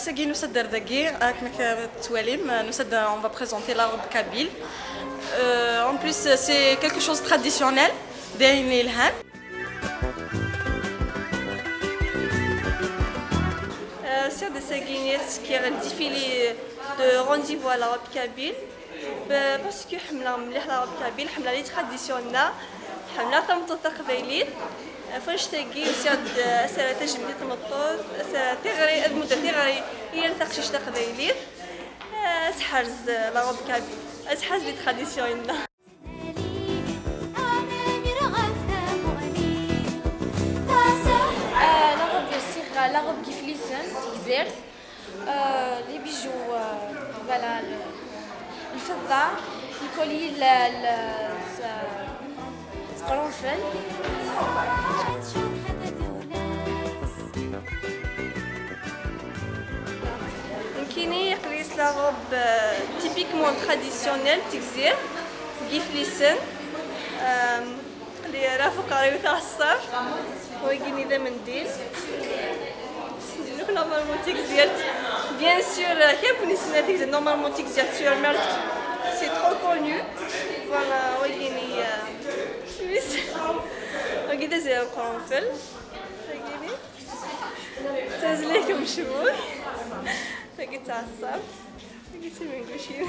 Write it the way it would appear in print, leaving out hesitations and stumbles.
ساقي نوسد دردقي كما تواليم نوسد on va présenter la robe kabyle. En plus c'est quelque chose de traditionnel داين الهان. Sur des saguinettes qui a le défilé de rendez-vous à la robe kabyle parce que حملة مليح la robe kabyle حملة لي traditionnelle حملة تمطوط قبيلين فاش تاقي سياد أسرة تجمدي تمطوط أسرة تغري المدة تغري هي لتقشيش تقبيلين أسحرز la robe kabyle أسحرز لي traditionnelle. La robe qui flissonne, تيزير les bijoux voilà الفضة الكولي القرنفل. كاينين يقريس لا روب تيبيكمون تراديسيونيل تيزير كي فليسن اللي راه فوق راه تاع الصاف ويجيني ذا منديل normalement t'exerces bien sûr كيبوني سنة تexerces normalement t'exerces sur marque c'est trop connu voilà ويجيني سويس وكذا زي القرنفل ويجيني تازليكم شوي وكي تعصب وكي تمنقوشين